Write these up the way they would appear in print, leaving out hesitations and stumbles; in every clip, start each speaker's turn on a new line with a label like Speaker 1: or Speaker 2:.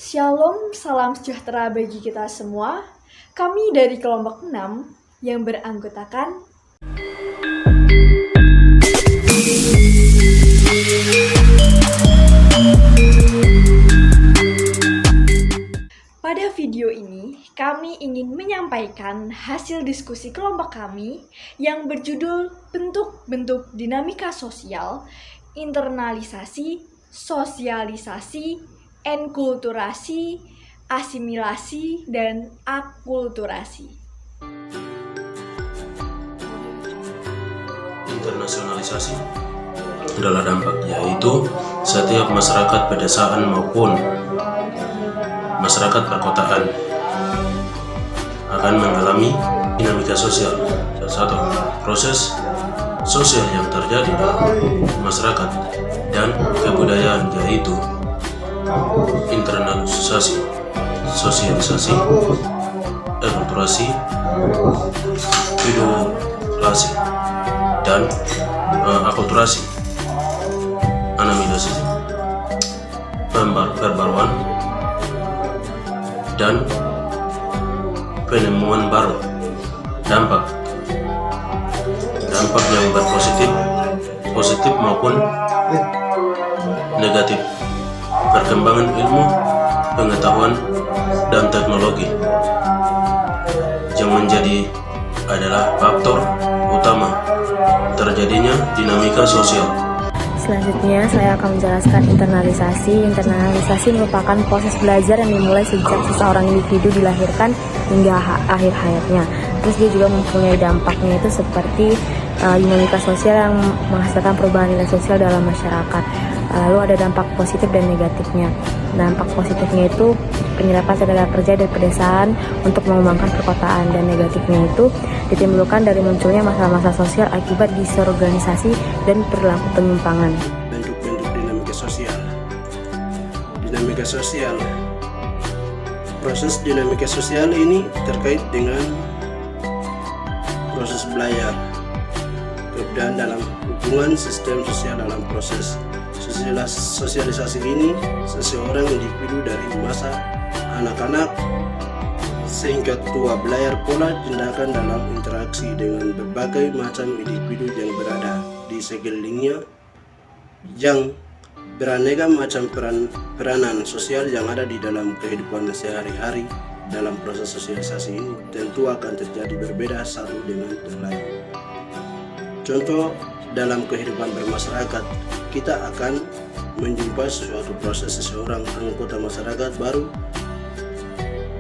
Speaker 1: Shalom, salam sejahtera bagi kita semua. Kami dari kelompok 6 yang beranggotakan Pada video ini, kami ingin menyampaikan hasil diskusi kelompok kami yang berjudul Bentuk-bentuk dinamika sosial, internalisasi, sosialisasi, enkulturasi, asimilasi, dan akulturasi.
Speaker 2: Internasionalisasi adalah dampak, yaitu setiap masyarakat pedesaan maupun masyarakat perkotaan akan mengalami dinamika sosial. Salah satu proses sosial yang terjadi dalam masyarakat dan kebudayaan, yaitu internalisasi, sosialisasi, enkulturasi, individuasi, dan akulturasi, asimilasi, perbaruan, dan penemuan baru. Dampak yang positif maupun negatif. Perkembangan ilmu, pengetahuan, dan teknologi yang menjadi adalah faktor utama terjadinya dinamika sosial.
Speaker 3: Selanjutnya, saya akan menjelaskan internalisasi. Internalisasi merupakan proses belajar yang dimulai sejak seseorang individu dilahirkan hingga akhir hayatnya. Terus dia juga mempunyai dampaknya itu seperti dinamika sosial yang menghasilkan perubahan nilai sosial dalam masyarakat. Lalu ada dampak positif dan negatifnya. Dampak positifnya itu penyerapan tenaga kerja dari pedesaan untuk mengembangkan perkotaan, dan negatifnya itu ditimbulkan dari munculnya masalah-masalah sosial akibat disorganisasi dan perilaku penyimpangan.
Speaker 4: Bentuk-bentuk dinamika sosial. Dinamika sosial. Proses dinamika sosial ini terkait dengan proses belajar, kemudian dalam hubungan sistem sosial dalam proses sosialisasi ini, seseorang individu dari masa anak-anak sehingga tua belajar pola tindakan dalam interaksi dengan berbagai macam individu yang berada di sekelilingnya, yang beraneka macam peranan sosial yang ada di dalam kehidupan sehari-hari. Dalam proses sosialisasi ini tentu akan terjadi berbeda satu dengan yang lain. Contoh, dalam kehidupan bermasyarakat, kita akan menjumpai suatu proses seseorang anggota masyarakat baru.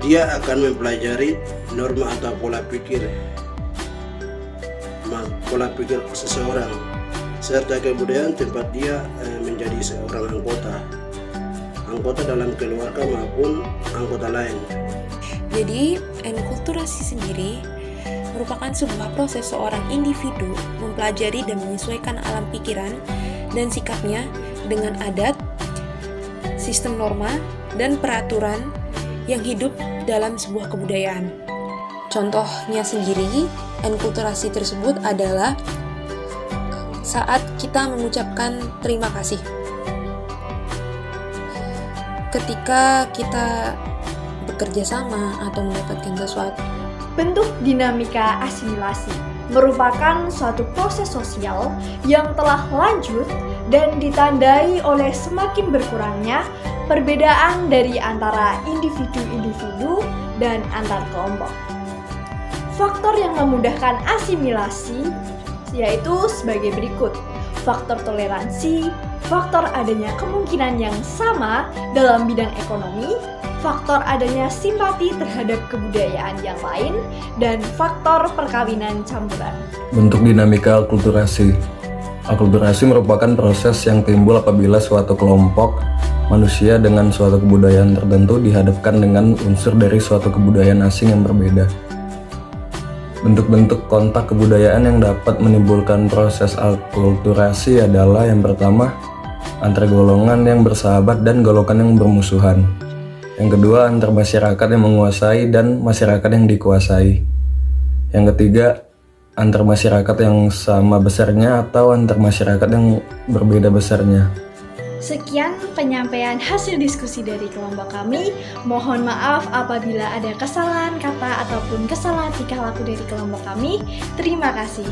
Speaker 4: Dia akan mempelajari norma atau pola pikir seseorang serta kebudayaan tempat dia menjadi seorang anggota dalam keluarga maupun anggota lain.
Speaker 5: Jadi, enkulturasi sendiri merupakan sebuah proses seorang individu mempelajari dan menyesuaikan alam pikiran dan sikapnya dengan adat, sistem norma, dan peraturan yang hidup dalam sebuah kebudayaan. Contohnya sendiri, enkulturasi tersebut adalah saat kita mengucapkan terima kasih. Ketika kita bekerja sama atau mendapatkan sesuatu.
Speaker 1: Bentuk dinamika asimilasi merupakan suatu proses sosial yang telah lanjut dan ditandai oleh semakin berkurangnya perbedaan dari antara individu-individu dan antar kelompok. Faktor yang memudahkan asimilasi yaitu sebagai berikut: faktor toleransi, faktor adanya kemungkinan yang sama dalam bidang ekonomi, faktor adanya simpati terhadap kebudayaan yang lain, dan faktor perkawinan campuran.
Speaker 6: Bentuk dinamika akulturasi. Akulturasi merupakan proses yang timbul apabila suatu kelompok manusia dengan suatu kebudayaan tertentu dihadapkan dengan unsur dari suatu kebudayaan asing yang berbeda. Bentuk-bentuk kontak kebudayaan yang dapat menimbulkan proses akulturasi adalah yang pertama, antara golongan yang bersahabat dan golongan yang bermusuhan. Yang kedua, antar masyarakat yang menguasai dan masyarakat yang dikuasai. Yang ketiga, antar masyarakat yang sama besarnya atau antar masyarakat yang berbeda besarnya.
Speaker 1: Sekian penyampaian hasil diskusi dari kelompok kami. Mohon maaf apabila ada kesalahan kata ataupun kesalahan tingkah laku dari kelompok kami. Terima kasih.